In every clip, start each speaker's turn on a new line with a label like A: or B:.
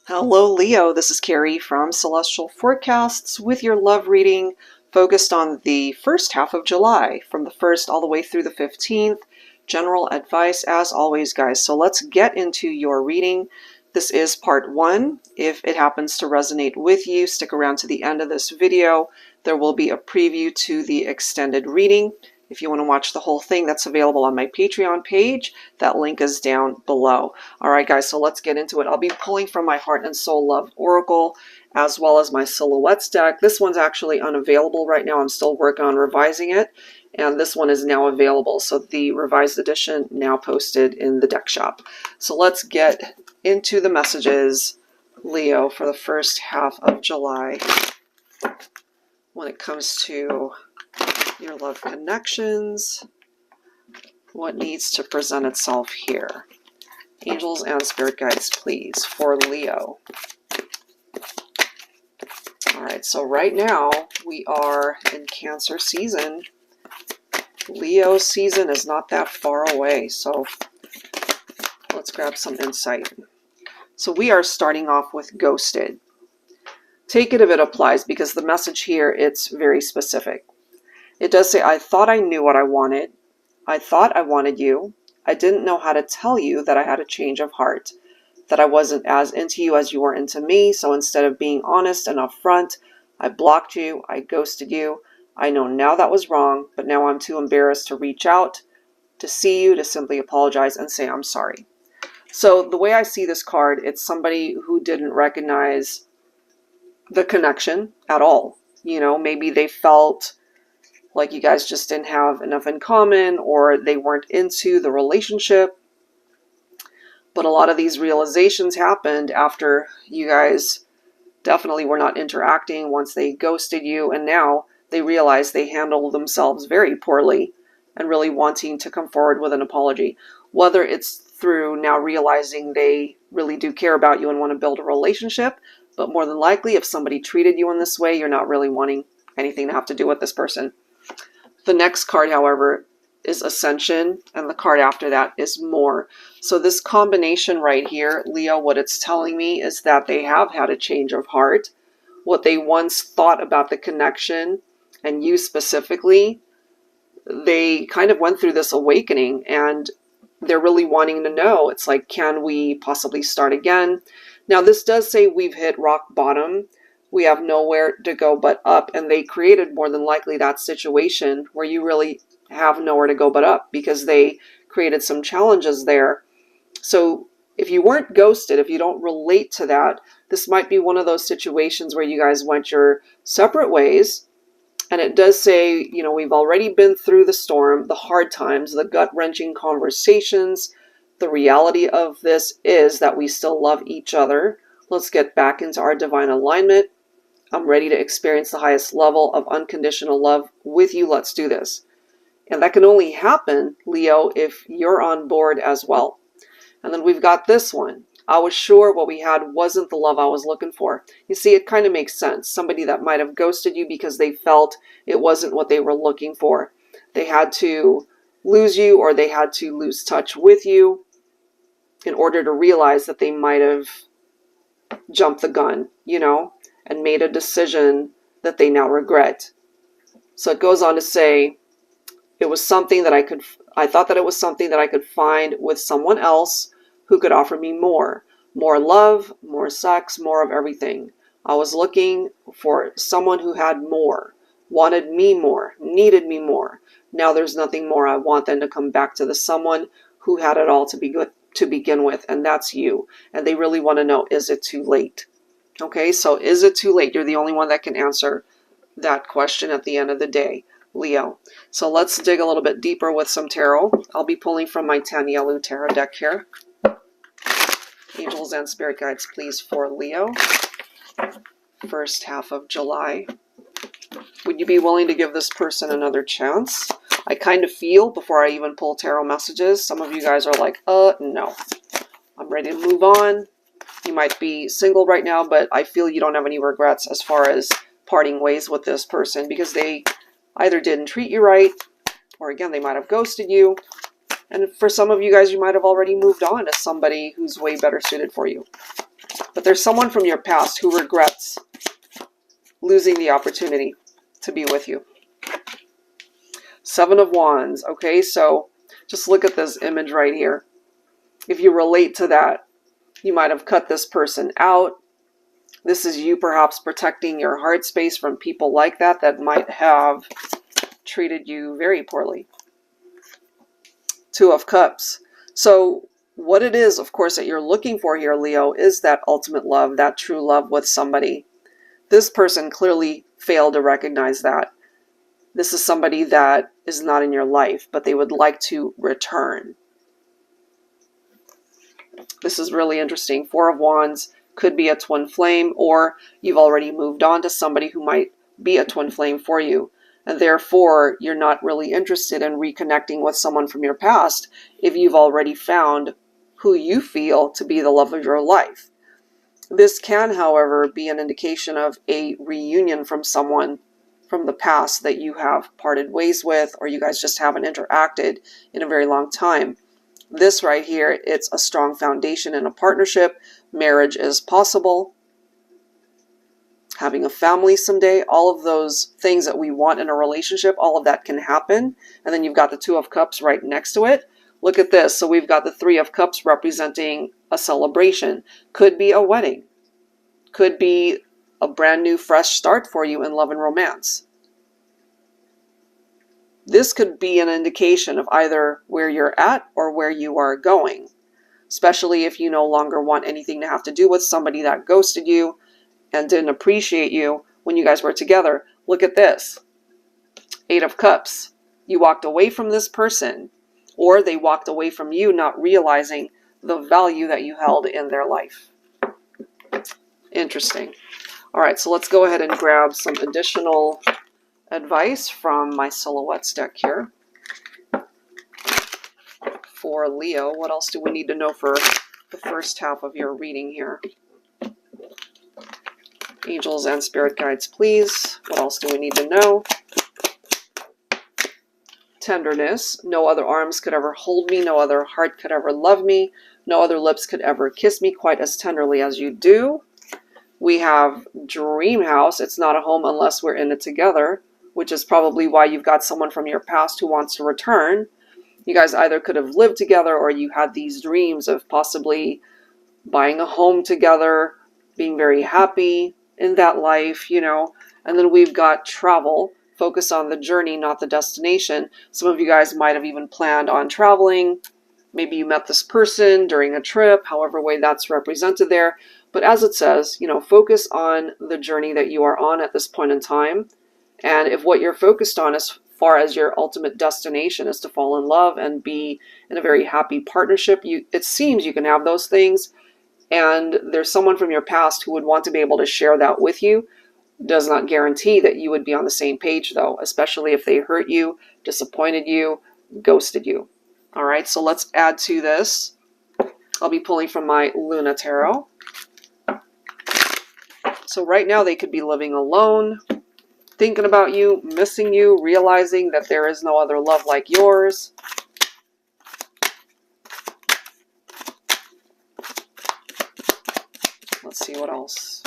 A: Hello, Leo. This is Carrie from Celestial Forecasts with your love reading focused on the first half of July, from the 1st all the way through the 15th. General advice, as always, guys. So let's get into your reading. This is part 1. If it happens to resonate with you, stick around to the end of this video. There will be a preview to the extended reading. If you want to watch the whole thing, that's available on my Patreon page. That link is down below. All right, guys, so let's get into it. I'll be pulling from my Heart and Soul Love Oracle as well as my Silhouettes deck. This one's actually unavailable right now. I'm still working on revising it, and this one is now available. So the revised edition now posted in the deck shop. So let's get into the messages, Leo, for the first half of July when it comes to your love connections. What needs to present itself here? Angels and spirit guides, please, for Leo. All right, so right now we are in Cancer season. Leo season is not that far away, so let's grab some insight. So we are starting off with ghosted. Take it if it applies, because the message here, it's very specific. It does say, I thought I knew what I wanted. I thought I wanted you. I didn't know how to tell you that I had a change of heart, that I wasn't as into you as you were into me. So instead of being honest and upfront, I blocked you. I ghosted you. I know now that was wrong, but now I'm too embarrassed to reach out, to see you, to simply apologize and say I'm sorry. So the way I see this card, it's somebody who didn't recognize the connection at all. You know, maybe they felt like you guys just didn't have enough in common, or they weren't into the relationship. But a lot of these realizations happened after you guys definitely were not interacting, once they ghosted you, and now they realize they handled themselves very poorly and really wanting to come forward with an apology. Whether it's through now realizing they really do care about you and want to build a relationship, but more than likely, if somebody treated you in this way, you're not really wanting anything to have to do with this person. The next card, however, is Ascension, and the card after that is More. So this combination right here, Leo, what it's telling me is that they have had a change of heart. What they once thought about the connection, and you specifically, they kind of went through this awakening, and they're really wanting to know. It's like, can we possibly start again? Now, this does say we've hit rock bottom. We have nowhere to go but up, and they created more than likely that situation where you really have nowhere to go but up, because they created some challenges there. So if you weren't ghosted, if you don't relate to that, this might be one of those situations where you guys went your separate ways. And it does say, you know, we've already been through the storm, the hard times, the gut-wrenching conversations. The reality of this is that we still love each other. Let's get back into our divine alignment. I'm ready to experience the highest level of unconditional love with you. Let's do this. And that can only happen, Leo, if you're on board as well. And then we've got this one. I was sure what we had wasn't the love I was looking for. You see, it kind of makes sense. Somebody that might have ghosted you because they felt it wasn't what they were looking for. They had to lose you, or they had to lose touch with you in order to realize that they might have jumped the gun, you know, and made a decision that they now regret. So it goes on to say, it was something that I thought that it was something that I could find with someone else who could offer me more love, more sex, more of everything. I was looking for someone who had more, wanted me more, needed me more. Now there's nothing more I want than to come back to the someone who had it all to begin with, and that's you. And they really want to know, is it too late? Okay, so is it too late? You're the only one that can answer that question at the end of the day, Leo. So let's dig a little bit deeper with some tarot. I'll be pulling from my TANIELU tarot deck here. Angels and spirit guides, please, for Leo. First half of July. Would you be willing to give this person another chance? I kind of feel, before I even pull tarot messages, some of you guys are like, no. I'm ready to move on. You might be single right now, but I feel you don't have any regrets as far as parting ways with this person, because they either didn't treat you right, or again, they might have ghosted you, And for some of you guys, you might have already moved on to somebody who's way better suited for you. But there's someone from your past who regrets losing the opportunity to be with you. Seven of Wands. Okay, so just look at this image right here. If you relate to that, you might have cut this person out. This is you perhaps protecting your heart space from people like that might have treated you very poorly. Two of Cups. So what it is, of course, that you're looking for here, Leo, is that ultimate love, that true love with somebody. This person clearly failed to recognize that. This is somebody that is not in your life, but they would like to return. This is really interesting. Four of Wands could be a twin flame, or you've already moved on to somebody who might be a twin flame for you. And therefore, you're not really interested in reconnecting with someone from your past if you've already found who you feel to be the love of your life. This can, however, be an indication of a reunion from someone from the past that you have parted ways with, or you guys just haven't interacted in a very long time. This right here, it's a strong foundation in a partnership. Marriage is possible. Having a family someday, all of those things that we want in a relationship, all of that can happen. And then you've got the Two of Cups right next to it. Look at this. So we've got the Three of Cups representing a celebration. Could be a wedding. Could be a brand new, fresh start for you in love and romance. This could be an indication of either where you're at or where you are going, especially if you no longer want anything to have to do with somebody that ghosted you and didn't appreciate you when you guys were together. Look at this. Eight of Cups. You walked away from this person, or they walked away from you, not realizing the value that you held in their life. Interesting. All right, so let's go ahead and grab some additional advice from my Silhouettes deck here. For Leo, what else do we need to know for the first half of your reading here? Angels and spirit guides, please. What else do we need to know? Tenderness. No other arms could ever hold me. No other heart could ever love me. No other lips could ever kiss me quite as tenderly as you do. We have Dream House. It's not a home unless we're in it together, which is probably why you've got someone from your past who wants to return. You guys either could have lived together, or you had these dreams of possibly buying a home together, being very happy in that life, you know. And then we've got travel. Focus on the journey, not the destination. Some of you guys might have even planned on traveling. Maybe you met this person during a trip, however way that's represented there. But as it says, you know, focus on the journey that you are on at this point in time. And if what you're focused on as far as your ultimate destination is to fall in love and be in a very happy partnership, it seems you can have those things. And there's someone from your past who would want to be able to share that with you. Does not guarantee that you would be on the same page, though, especially if they hurt you, disappointed you, ghosted you. All right, so let's add to this. I'll be pulling from my Luna Tarot. So right now they could be living alone, thinking about you, missing you, realizing that there is no other love like yours. Let's see what else.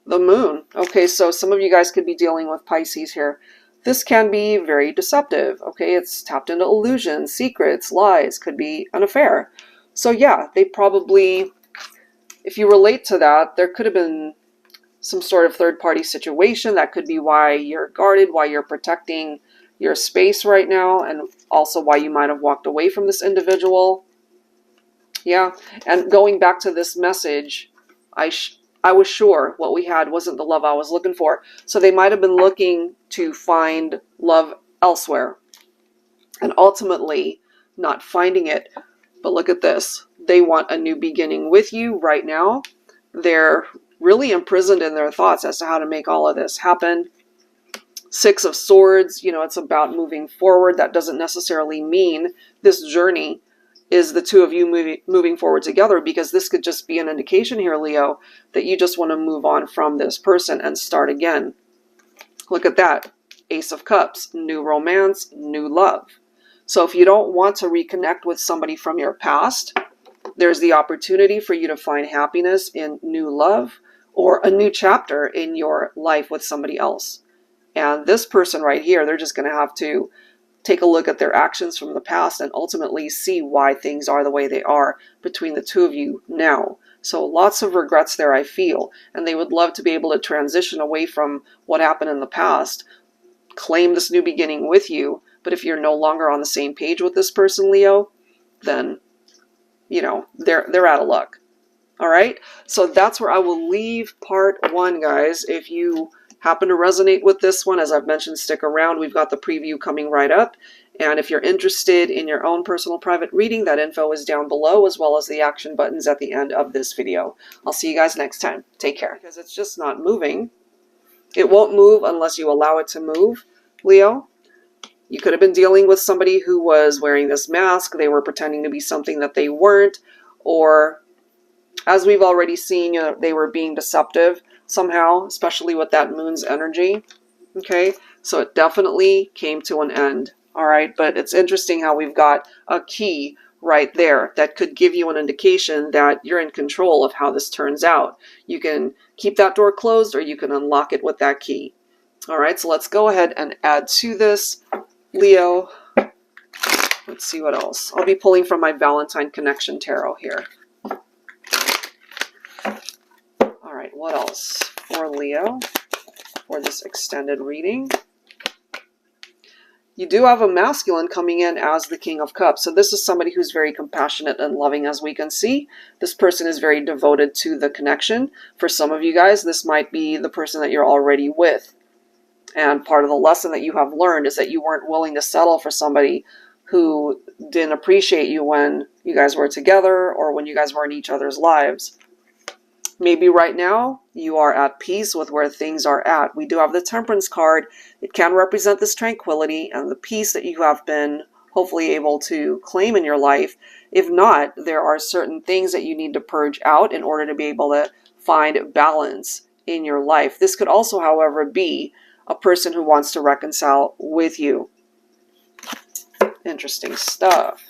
A: The Moon. Okay, so some of you guys could be dealing with Pisces here. This can be very deceptive. Okay, it's tapped into illusions, secrets, lies, could be an affair. So yeah, they probably, if you relate to that, there could have been some sort of third-party situation. That could be why you're guarded, why you're protecting your space right now, and also why you might have walked away from this individual. Yeah, and going back to this message, I was sure what we had wasn't the love I was looking for. So they might have been looking to find love elsewhere and ultimately not finding it. But look at this. They want a new beginning with you right now. They're really imprisoned in their thoughts as to how to make all of this happen. Six of Swords, you know, it's about moving forward. That doesn't necessarily mean this journey is the two of you moving forward together, because this could just be an indication here, Leo, that you just want to move on from this person and start again. Look at that. Ace of Cups, new romance, new love. So if you don't want to reconnect with somebody from your past, there's the opportunity for you to find happiness in new love or a new chapter in your life with somebody else. And this person right here, they're just going to have to take a look at their actions from the past and ultimately see why things are the way they are between the two of you now. So lots of regrets there, I feel, and they would love to be able to transition away from what happened in the past, claim this new beginning with you. But if you're no longer on the same page with this person, Leo, then, you know, they're out of luck. All right, so that's where I will leave part 1, guys. If you happen to resonate with this one, as I've mentioned, stick around. We've got the preview coming right up. And if you're interested in your own personal private reading, that info is down below, as well as the action buttons at the end of this video. I'll see you guys next time. Take care. Because it's just not moving. It won't move unless you allow it to move, Leo. You could have been dealing with somebody who was wearing this mask. They were pretending to be something that they weren't, or as we've already seen, you know, they were being deceptive somehow, especially with that moon's energy. Okay, so it definitely came to an end. All right, but it's interesting how we've got a key right there that could give you an indication that you're in control of how this turns out. You can keep that door closed or you can unlock it with that key. All right, so let's go ahead and add to this, Leo. Let's see what else. I'll be pulling from my Valentine Connection Tarot here. What else for Leo for this extended reading? You do have a masculine coming in as the King of Cups. So this is somebody who's very compassionate and loving, as we can see. This person is very devoted to the connection. For some of you guys, this might be the person that you're already with. And part of the lesson that you have learned is that you weren't willing to settle for somebody who didn't appreciate you when you guys were together or when you guys were in each other's lives. Maybe right now you are at peace with where things are at. We do have the Temperance card. It can represent this tranquility and the peace that you have been hopefully able to claim in your life. If not, there are certain things that you need to purge out in order to be able to find balance in your life. This could also, however, be a person who wants to reconcile with you. Interesting stuff.